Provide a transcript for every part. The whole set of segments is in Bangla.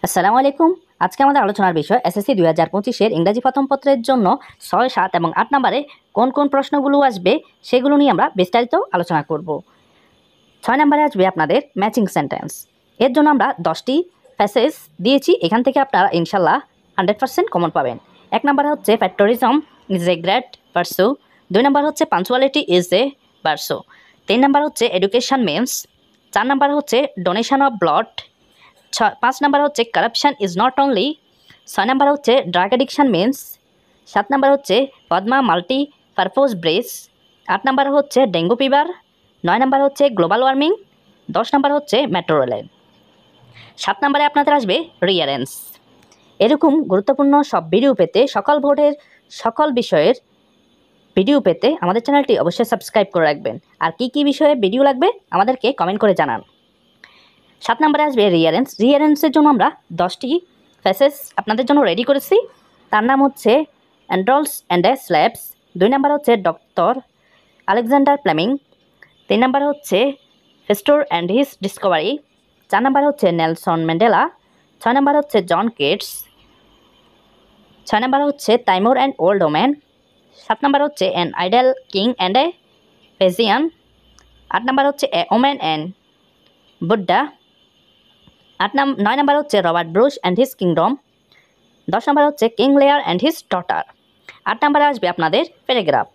আসসালামু আলাইকুম। আজকে আমাদের আলোচনার বিষয় এসএসসি 2025-এর ইংরাজি প্রথম পত্রের জন্য 6, 7 এবং 8 নম্বরে কোন কোন প্রশ্নগুলো আসবে সেগুলো নিয়ে আমরা বিস্তারিত আলোচনা করব। 6 নম্বরে আসবে আপনাদের ম্যাচিং সেন্টেন্স। এর জন্য আমরা 10টি প্যাসেজ দিয়েছি, এখান থেকে আপনারা ইনশাল্লাহ 100% কমন পাবেন। 1 নম্বরে হচ্ছে patriotism is a great versa. 2 নম্বর হচ্ছে পাঞ্চুয়ালিটি ইজ এ ভার্সু। 3 নম্বর হচ্ছে এডুকেশন মিনস। 4 নম্বর হচ্ছে ডোনেশন অফ ব্লাড। 5 নাম্বার হচ্ছে corruption is not only. 6 number হচ্ছে ড্রাগ অ্যাডিকশন মিনস। 7 নাম্বার হচ্ছে Padma multi purpose bridge. 8 number হচ্ছে ডেঙ্গু ফিভার। 9 নাম্বার হচ্ছে গ্লোবাল ওয়ার্মিং। 10 নাম্বার হচ্ছে মেট্রো রেল। 7 নাম্বারে আপনাদের আসবে রিয়ারেন্স। এরকম গুরুত্বপূর্ণ সব ভিডিও পেতে সকল বোর্ডের সকল বিষয়ের ভিডিও পেতে আমাদের চ্যানেলটি অবশ্যই সাবস্ক্রাইব করে রাখবেন। আর কি কি বিষয়ে ভিডিও লাগবে আমাদেরকে কমেন্ট করে জানান। 7 নম্বরে আসবে রিয়ারেন্স। রিয়ারেন্সের জন্য আমরা 10টি প্যাসেজ আপনাদের জন্য রেডি করেছি। তার নাম হচ্ছে অ্যান্ড্রলস অ্যান্ড এ স্ল্যাবস। 2 নম্বর হচ্ছে ডক্টর আলেকজান্ডার ফ্লেমিং। 3 নম্বর হচ্ছে ফেস্টোর অ্যান্ড হিজ ডিসকভারি। 4 নম্বর হচ্ছে নেলসন ম্যান্ডেলা। 6 নম্বর হচ্ছে জন কেটস। 6 নম্বর হচ্ছে তাইমুর অ্যান্ড ওল্ড ওম্যান। 7 নম্বর হচ্ছে an idol king and a পেজিয়ান। 8 নম্বর হচ্ছে এ ওম্যান অ্যান্ড বুদ্ধা। 9 নম্বর হচ্ছে Robert Bruce and his kingdom. 10 নম্বর হচ্ছে king layer and his daughter. 8 নম্বরে আসবে আপনাদের প্যারাগ্রাফ।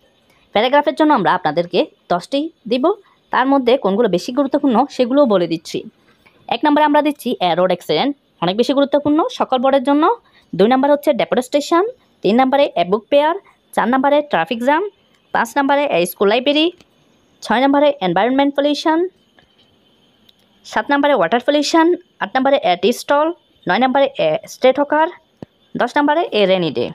প্যারাগ্রাফের জন্য আমরা আপনাদেরকে 10টি দিব, তার মধ্যে কোনগুলো বেশি গুরুত্বপূর্ণ সেগুলোও বলে দিচ্ছি। 1 নম্বরে আমরা দিচ্ছি এ রোড অ্যাক্সিডেন্ট, অনেক বেশি গুরুত্বপূর্ণ সকল বোর্ডের জন্য। 2 নম্বর হচ্ছে ডেফরেস্টেশন। 3 নম্বরে এ বুক পেয়ার। 4 নম্বরে ট্রাফিক জ্যাম। 5 নম্বরে এ স্কুল লাইব্রেরি। 6 নম্বরে এনভায়রনমেন্ট পলিউশন। 7 নম্বরে ওয়াটার পলিউশন। 8 নম্বরে এ টি স্টল। 9 নম্বরে এ স্ট্রেট হকার। 10 নম্বরে এ রেনি ডে।